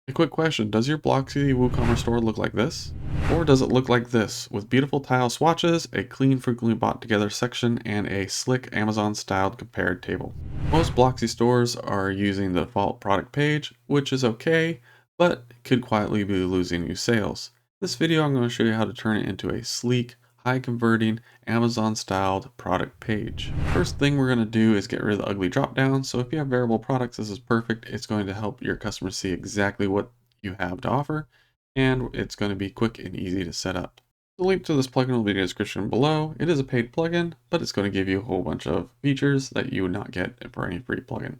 A quick question, does your Blocksy WooCommerce store look like this? Or does it look like this, with beautiful tile swatches, a clean frequently bought together section, and a slick Amazon styled compared table? Most Blocksy stores are using the default product page, which is okay, but could quietly be losing you sales. This video I'm going to show you how to turn it into a sleek, high converting, Amazon styled product page. First thing we're going to do is get rid of the ugly drop down. So if you have variable products, this is perfect. It's going to help your customers see exactly what you have to offer, and it's going to be quick and easy to set up. The link to this plugin will be in the description below. It is a paid plugin, but it's going to give you a whole bunch of features that you would not get for any free plugin.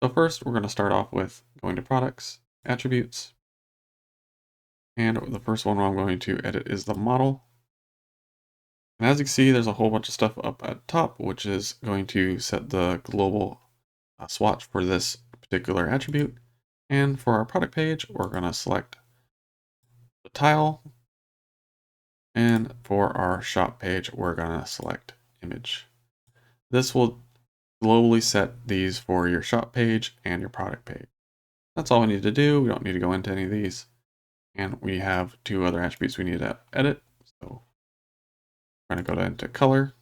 So first, we're going to start off with going to products, attributes, and the first one I'm going to edit is the model. And as you can see, there's a whole bunch of stuff up at top, which is going to set the global swatch for this particular attribute. And for our product page, we're going to select the tile. And for our shop page, we're going to select image. This will globally set these for your shop page and your product page. That's all we need to do. We don't need to go into any of these. And we have two other attributes we need to edit. So we're going to go into color.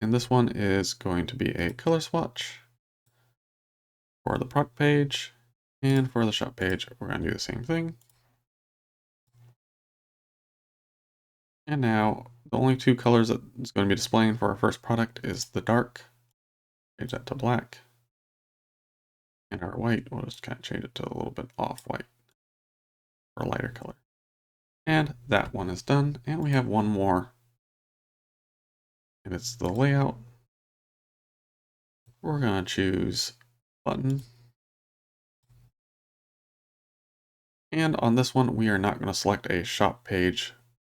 And this one is going to be a color swatch for the product page. And for the shop page, we're going to do the same thing. And now the only two colors that it's going to be displaying for our first product is the dark. Change that to black. And our white, we'll just kind of change it to a little bit off-white or a lighter color. And that one is done. And we have one more. And it's the layout. We're going to choose button. And on this one, we are not going to select a shop page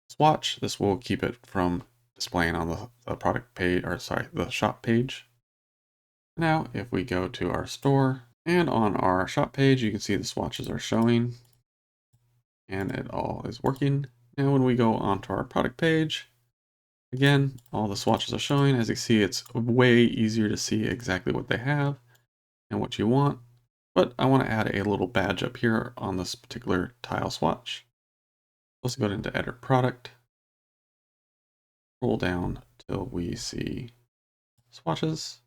swatch. This will keep it from displaying on the product page, or sorry, the shop page. Now, if we go to our store and on our shop page, you can see the swatches are showing and it all is working. Now, when we go onto our product page, again, all the swatches are showing. As you see, it's way easier to see exactly what they have and what you want. But I want to add a little badge up here on this particular tile swatch. Let's go into edit product, scroll down till we see swatches,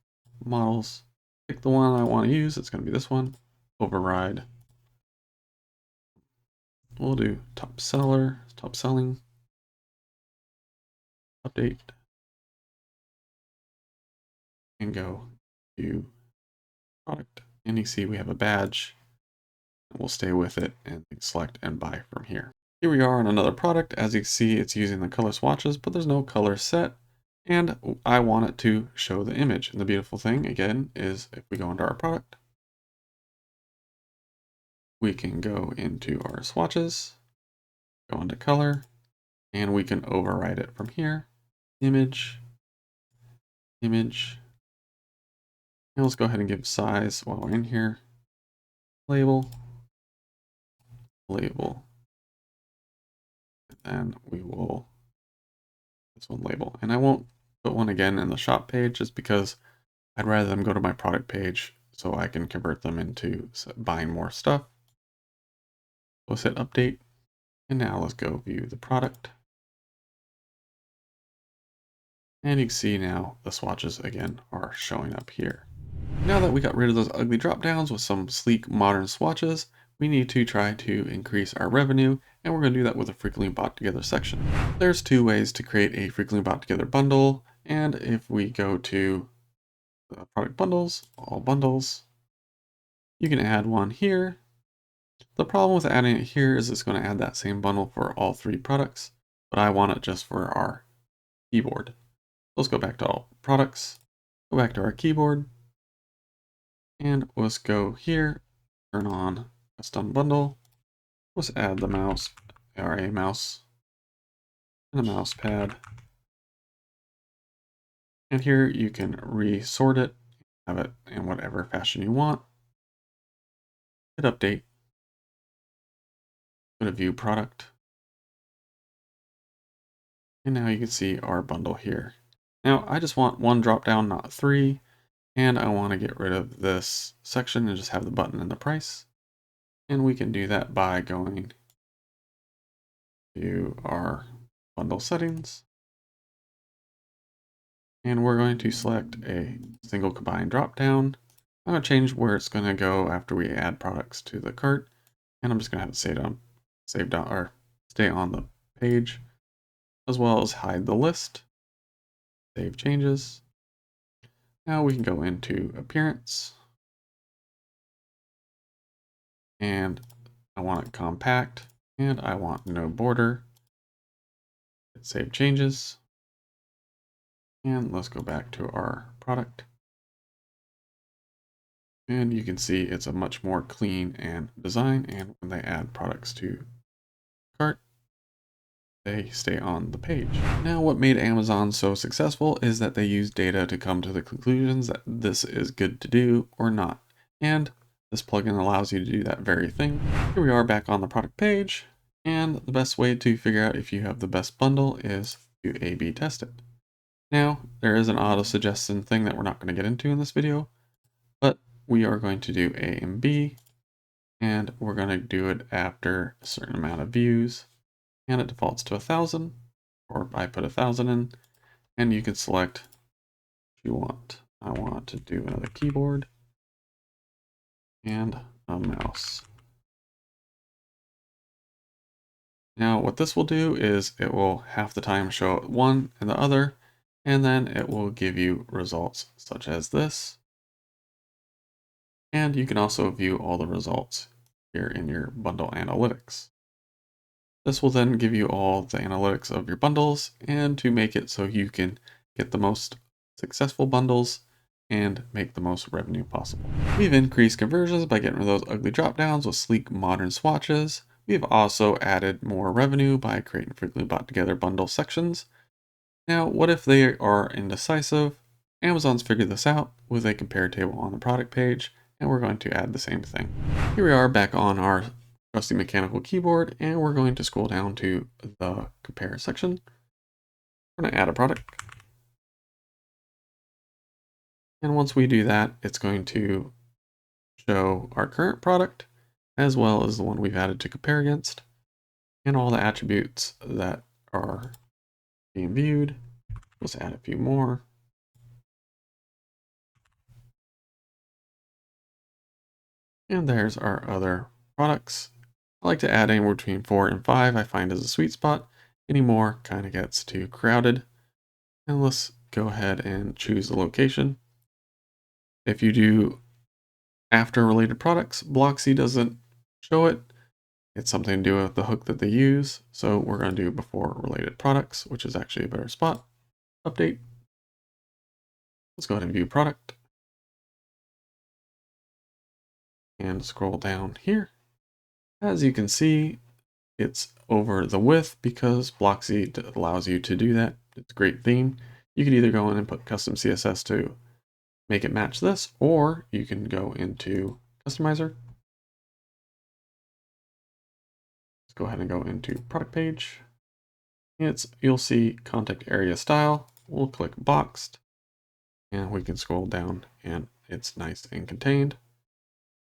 models, pick the one I want to use. It's going to be this one, override. We'll do top seller, top selling, update, and go to product. And you see we have a badge. We'll stay with it and select and buy from here. Here we are on another product. As you can see, it's using the color swatches, but there's no color set. And I want it to show the image. And the beautiful thing, again, is if we go into our product, we can go into our swatches, go into color, and we can override it from here. Image, image. And let's go ahead and give size while we're in here. Label, label. And we will, this one label. And I won't put one again in the shop page just because I'd rather them go to my product page so I can convert them into buying more stuff. Let's hit update. And now let's go view the product. And you can see now the swatches again are showing up here. Now that we got rid of those ugly drop downs with some sleek modern swatches, we need to try to increase our revenue, and we're going to do that with a frequently bought together section. There's two ways to create a frequently bought together bundle, and if we go to the product bundles, all bundles, you can add one here. The problem with adding it here is it's going to add that same bundle for all three products, but I want it just for our keyboard. Let's go back to all products, go back to our keyboard, and let's go here, turn on custom bundle. Let's add the mouse, or a mouse, and a mouse pad. And here you can resort it, have it in whatever fashion you want. Hit update. Go to view product. And now you can see our bundle here. Now I just want one drop down, not three. And I want to get rid of this section and just have the button and the price. And we can do that by going to our bundle settings. And we're going to select a single combined dropdown. I'm going to change where it's going to go after we add products to the cart. And I'm just going to have it stay on the page, as well as hide the list, save changes. Now we can go into appearance, and I want it compact, and I want no border. Save changes, and let's go back to our product. And you can see it's a much more clean and design, and when they add products to cart, they stay on the page. Now, what made Amazon so successful is that they use data to come to the conclusions that this is good to do or not. And this plugin allows you to do that very thing. Here we are back on the product page, and the best way to figure out if you have the best bundle is to A/B test it. Now, there is an auto suggestion thing that we're not going to get into in this video, but we are going to do A and B, and we're going to do it after a certain amount of views, and it defaults to 1,000, or I put 1,000 in, and you can select what you want. I want to do another keyboard and a mouse. Now what this will do is it will half the time show one and the other, and then it will give you results such as this. And you can also view all the results here in your bundle analytics. This will then give you all the analytics of your bundles, and to make it so you can get the most successful bundles and make the most revenue possible. We've increased conversions by getting rid of those ugly drop downs with sleek modern swatches. We've also added more revenue by creating frequently bought together bundle sections. Now, what if they are indecisive? Amazon's figured this out with a compare table on the product page, and we're going to add the same thing. Here we are back on our trusty mechanical keyboard, and we're going to scroll down to the compare section. We're going to add a product. And once we do that, it's going to show our current product as well as the one we've added to compare against, and all the attributes that are being viewed. Let's add a few more. And there's our other products. I like to add anywhere between 4 and 5, I find is a sweet spot. Any more kind of gets too crowded. And let's go ahead and choose the location. If you do after related products, Blocksy doesn't show it. It's something to do with the hook that they use. So we're going to do before related products, which is actually a better spot. Update. Let's go ahead and view product. And scroll down here. As you can see, it's over the width because Blocksy allows you to do that. It's a great theme. You could either go in and put custom CSS to make it match this, or you can go into Customizer. Let's go ahead and go into product page. You'll see contact area style. We'll click boxed, and we can scroll down, and it's nice and contained.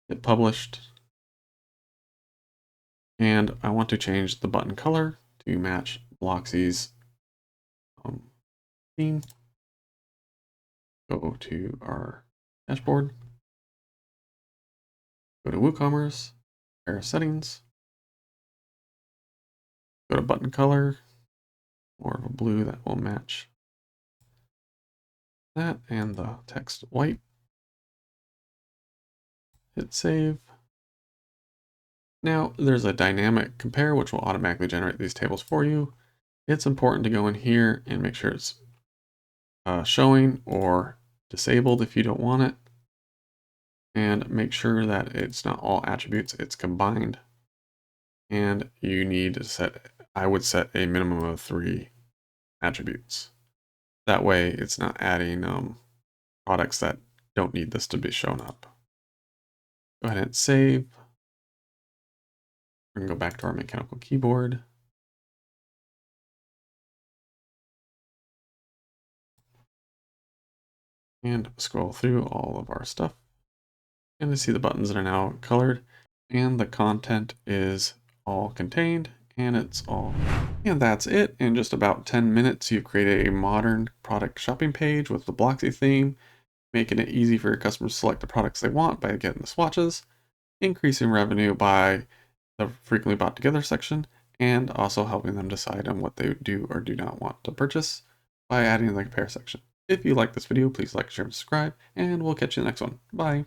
Hit published. And I want to change the button color to match Blocksy's theme. Go to our dashboard. Go to WooCommerce, compare settings. Go to button color, more of a blue that will match that, and the text white. Hit save. Now there's a dynamic compare which will automatically generate these tables for you. It's important to go in here and make sure it's showing or disabled if you don't want it, and make sure that it's not all attributes, it's combined. And you need to set, I would set a minimum of 3 attributes. That way it's not adding products that don't need this to be shown up. Go ahead and save. We're going to go back to our mechanical keyboard. And scroll through all of our stuff. And to see the buttons that are now colored. and the content is all contained, and it's all. And that's it. In just about 10 minutes, you've created a modern product shopping page with the Blocksy theme, making it easy for your customers to select the products they want by getting the swatches, increasing revenue by the frequently bought together section, and also helping them decide on what they do or do not want to purchase by adding the compare section. If you like this video, please like, share, and subscribe, and we'll catch you in the next one. Bye.